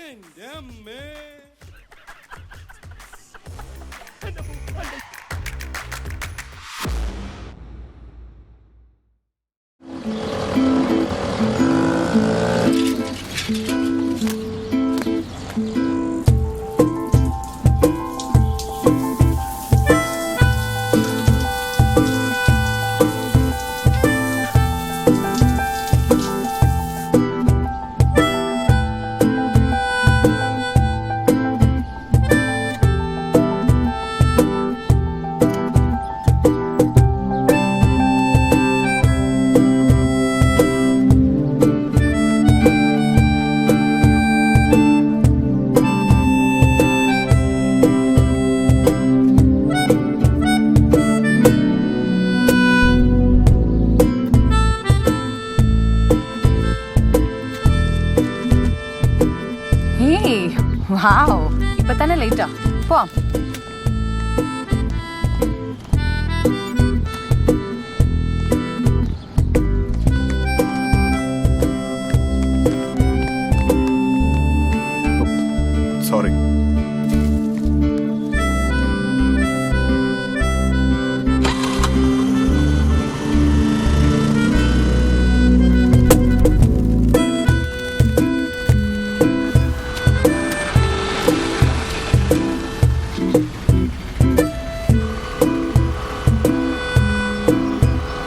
എന്റെ അമ്മേ. വാവ്, ഇപ്പൊ തന്നെ ലേറ്റാ. പോവാം. സോറി.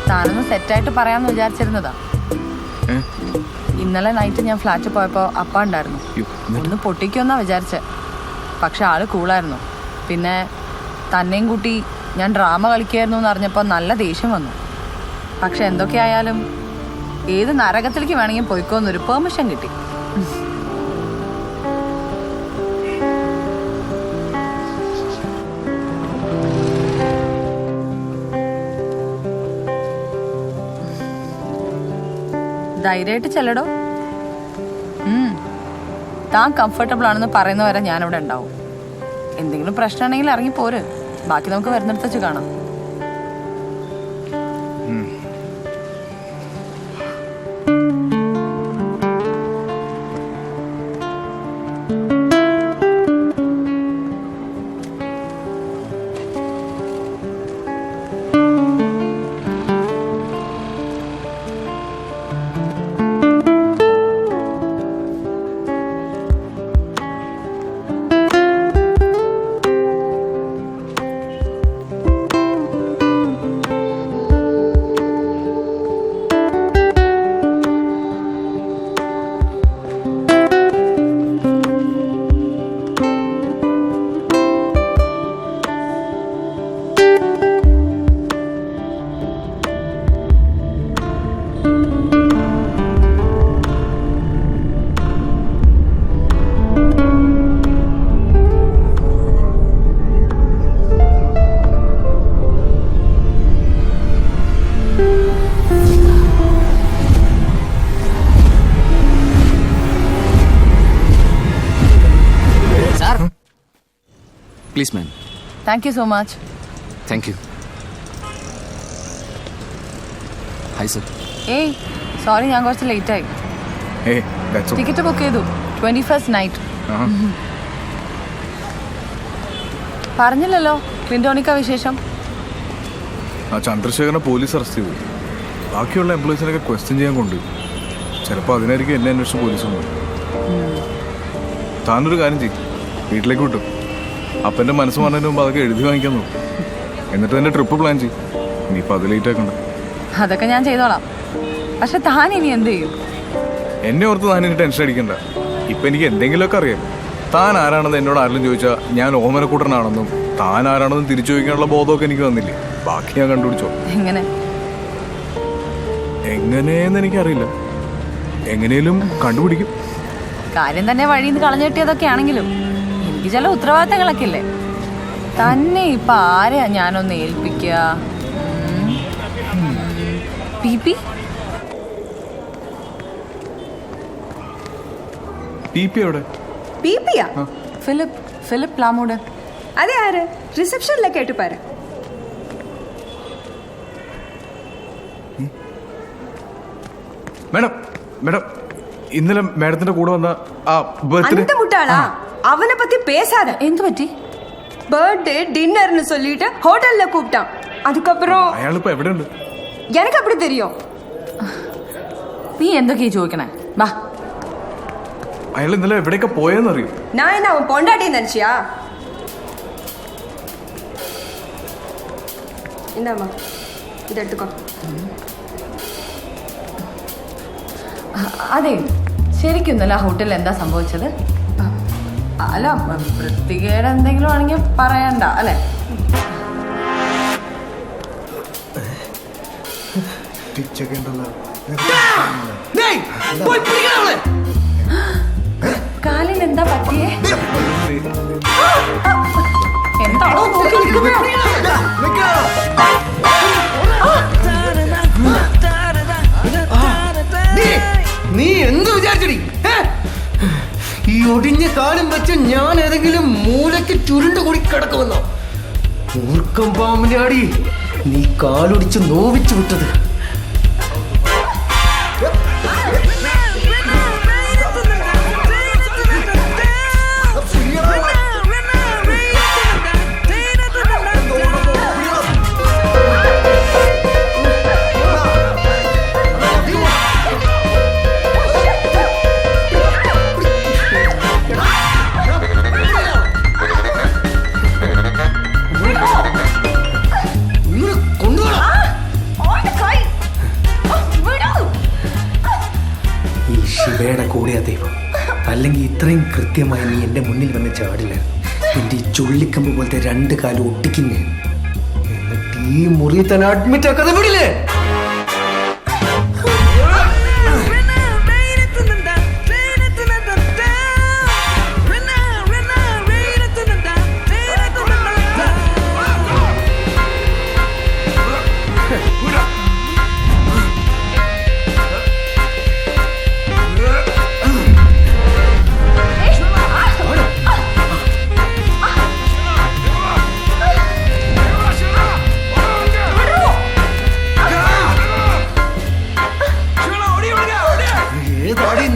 താനൊന്ന് സെറ്റായിട്ട് പറയാന്ന് വിചാരിച്ചിരുന്നതാ. ഇന്നലെ നൈറ്റ് ഞാൻ ഫ്ലാറ്റിൽ പോയപ്പോ അപ്പ ഉണ്ടായിരുന്നു. ഒന്ന് പൊട്ടിക്കുമെന്നാ വിചാരിച്ചെ. പക്ഷെ ആള് കൂളായിരുന്നു. പിന്നെ തന്നെയും കൂട്ടി ഞാൻ ഡ്രാമ കളിക്കായിരുന്നു എന്ന് അറിഞ്ഞപ്പോ നല്ല ദേഷ്യം വന്നു. പക്ഷെ എന്തൊക്കെയായാലും ഏത് നരകത്തിലേക്ക് വേണമെങ്കിൽ പോയിക്കോന്നൊരു പെർമിഷൻ കിട്ടി. ധൈര്യമായിട്ട് ചെല്ലടോ. താൻ കംഫർട്ടബിൾ ആണെന്ന് പറയുന്നവരെ ഞാനിവിടെ ഉണ്ടാവും. എന്തെങ്കിലും പ്രശ്നമാണെങ്കിൽ ഇറങ്ങി പോര്. ബാക്കി നമുക്ക് വരുന്നിടത്ത് വെച്ച് കാണാം. Please, ma'am. Thank you so much. Thank you. Hi, sir. ഏയ് സോറി, ഞാൻ കുറച്ച് ലേറ്റ് ആയി. ടിക്കറ്റ് ബുക്ക് ചെയ്തു. 21st night. പറഞ്ഞില്ലല്ലോ ക്ലിൻറ്റോണിക്ക വിശേഷം. ചന്ദ്രശേഖരനെ പോലീസ് അറസ്റ്റ് ചെയ്തു. ബാക്കിയുള്ള എംപ്ലോയീസിനൊക്കെ ക്വസ്റ്റ്യൻ ചെയ്യാൻ കൊണ്ടുപോയി. ചിലപ്പോൾ അതിനായിരിക്കും എന്നെ അന്വേഷിച്ച് പോലീസ് കൊണ്ടുപോയി. താനൊരു കാര്യം ചെയ്യും, വീട്ടിലേക്ക് വിട്ടു. അപ്പൻ്റെ മനസ്സ് പറഞ്ഞതിന് മുമ്പ് അതൊക്കെ എഴുതി വാങ്ങിക്കാൻ നോക്കും. എന്നിട്ട് തന്നെ ട്രിപ്പ് പ്ലാൻ ചെയ്യും. ഇനിയിപ്പോൾ അത് ലേറ്റ് ആക്കണ്ട. അതൊക്കെ ഞാൻ ചെയ്തോളാം. പക്ഷെ താൻ ഇനി എന്ത് ചെയ്യും? എന്നെ ഓർത്ത് താൻ ഇനി ടെൻഷൻ അടിക്കണ്ട. ഇപ്പം എനിക്ക് എന്തെങ്കിലുമൊക്കെ അറിയാം. താൻ ആരാണെന്ന് എന്നോട് ആരെങ്കിലും ചോദിച്ചാൽ ഞാൻ ഓമനക്കൂട്ടനാണെന്നും താൻ ആരാണെന്നും തിരിച്ചു ചോദിക്കാനുള്ള ബോധമൊക്കെ എനിക്ക് വന്നില്ലേ. ബാക്കി ഞാൻ കണ്ടുപിടിച്ചോ. എങ്ങനെ എങ്ങനെയെന്ന് എനിക്കറിയില്ല. എങ്ങനെയും കണ്ടുപിടിക്കും. കാര്യം തന്നെ വഴിയിൽ നിന്ന് കളഞ്ഞു കിട്ടിയതൊക്കെ ആണെങ്കിലും എനിക്ക് ചില ഉത്തരവാദിത്തങ്ങളൊക്കെ ഇല്ലേ. തന്നെ ഇപ്പൊ ആരെയാ ഞാനൊന്ന് ഏൽപ്പിക്കുക? പി എവിടെ? ഫിലിപ്പ് ലാമൂഡ്. അതെ, ആര്? റിസപ്ഷനിലെ കേട്ടു പാര. മേഡം മേഡം ഇന്നലെ മാഡത്തിന്റെ കൂടെ വന്ന ആ ബർത്ത്ഡേ அந்த முட்டாளா அவனை பத்தி பேசாத. എന്തു പറ്റി? பர்த்டே டின்னர்னு சொல்லிட்டு ஹோட்டல்ல கூப்பிட்டான். அதுக்கப்புறம் അയാളിപ്പോ എവിടെയുണ്ട്? எனக்கு அப்படி தெரியும். നീ എന്തൊക്കെയാ ചോദിക്കണേ? വാ. അയാൾ ഇന്നലെ എവിടെയൊക്കെ പോയെന്നറിയോ? நான் என்ன அவன் பொண்டாட்டின்னு நினைச்சியா? இந்தாம்மா இதை எடுத்துக்கோ. അതെ, ശരിക്കും ഇന്നലെ ആ ഹോട്ടലിൽ എന്താ സംഭവിച്ചത്? അല്ല, വൃത്തികേട് എന്തെങ്കിലും ആണെങ്കിൽ പറയണ്ട അല്ലേ? കാലിന് എന്താ പറ്റിയേ? എന്താണോ നോക്കി നിൽക്കുന്നത്? നീ എന്ത് വിചാരിച്ചടി? ഈ ഒടിഞ്ഞ കാലം വെച്ച് ഞാൻ ഏതെങ്കിലും മൂലയ്ക്ക് ചുരുണ്ടു കൂടി കിടക്കുമെന്നോ? മൂർക്കം പാമ്പിന്റെ അടി നീ കാലൊടിച്ച് നോവിച്ചു വിട്ടത്. ശിവയുടെ കൂടെയാ ദൈവം, അല്ലെങ്കിൽ ഇത്രയും കൃത്യമായി നീ എൻ്റെ മുന്നിൽ വന്ന് ചാടില്ല. എൻ്റെ ഈ ചുള്ളിക്കമ്പ് പോലത്തെ 2 കാലും ഒട്ടിക്കുന്നേ, എന്നിട്ട് ഈ മുറി തന്നെ അഡ്മിറ്റ് ആക്കാതെ വിടില്ലേ?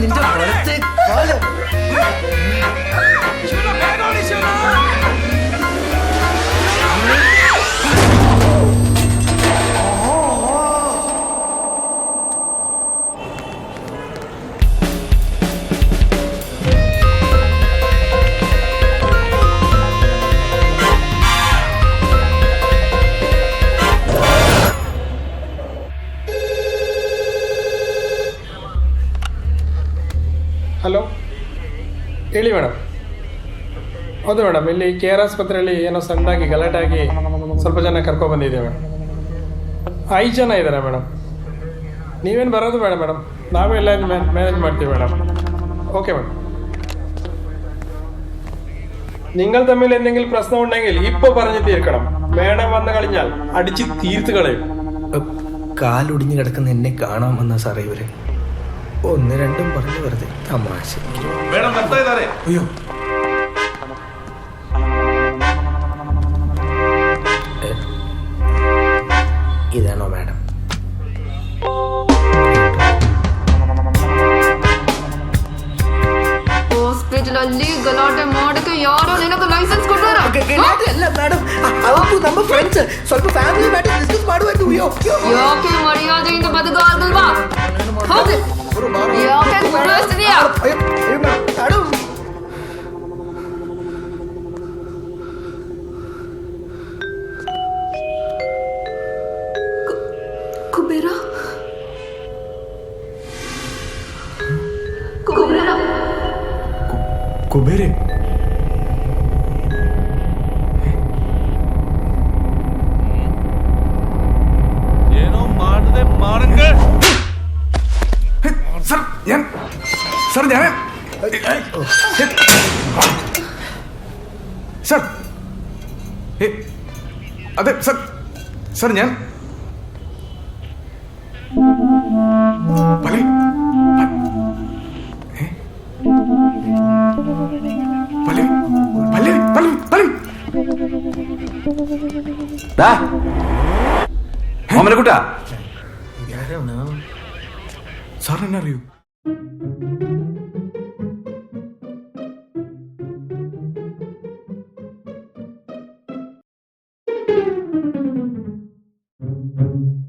നിന്റെ വലത്തെ കാല് ಹಲೋ ಹೇಳಿ ಮೇಡಮ್. ಹೌದು ಮೇಡಮ್, ಇಲ್ಲಿ ಕೆ ಆರ್ ಆಸ್ಪತ್ರೆಯಲ್ಲಿ ಏನೋ ಸಣ್ಣದಾಗಿ ಗಲಾಟೆ ಆಗಿ ಸ್ವಲ್ಪ ಜನ ಕರ್ಕೊಬಂದಿದ್ದೇವೆ ಮೇಡಮ್. 5 ಜನ ಇದ್ದಾರೆ ಮೇಡಮ್. ನೀವೇನು ಬರೋದು ಬೇಡ ಮೇಡಮ್, ನಾವೇ ಎಲ್ಲ ಮ್ಯಾನೇಜ್ ಮಾಡ್ತೀವಿ മേഡം. Okay madam. നിങ്ങൾ തമ്മിൽ എന്തെങ്കിലും പ്രശ്നം ഉണ്ടെങ്കിൽ ഇപ്പോൾ പറഞ്ഞു തീർക്കണം. മേഡം വന്നു കഴിഞ്ഞാൽ അടിച്ച് തീർത്ത് കളയും. കാലൊടിഞ്ഞു കിടക്കുന്ന എന്നെ കാണാമെന്ന സാറേ ഇവര് 1-2 പറഞ്ഞു വെറുതെ തമാശ. അയ്യോ, ഇതാണോ മാഡം? ಹಾಸ್ಪಿಟಲಲ್ಲಿ ಗಲಾಟೆ ಮಾಡಕ್ಕೆ ಯಾರೋ ನಿನಗೆ ಲೈಸೆನ್ಸ್ ಕೊಡ್ತಾರ? ಅಲ್ಲ ಮೇಡಮ್, ಅವತ್ತು ನಮ್ಮ ಫ್ರೆಂಡ್ಸ್ ಸ್ವಲ್ಪ ಫ್ಯಾಮಿಲಿ ಮ್ಯಾಟರ್ ಡಿಸ್ಕಸ್ ಮಾಡುವುದು. ಯಾಕೆ ಮರ್ಯಾದೆಯಿಂದ ಬದುಕಾಗಲ್ವಾ? ಹೌದು, ಯಾಕೆ ಗುರುತಿದೆಯಾ? ಕುಬೇರ ಕುಬೇರ കുബേരൻ ಏನೋ ಮಾಡದೆ ಮಾಡಂಗ സർ ഞാൻ സർ അതെ സർ ഞാൻ പല്ലവി പല്ലവി പല്ലവി പല്ലവി പല്ലവി ഓമനക്കുട്ടാ സാർ എന്നെ അറിയൂ? ಮೇಡಮ್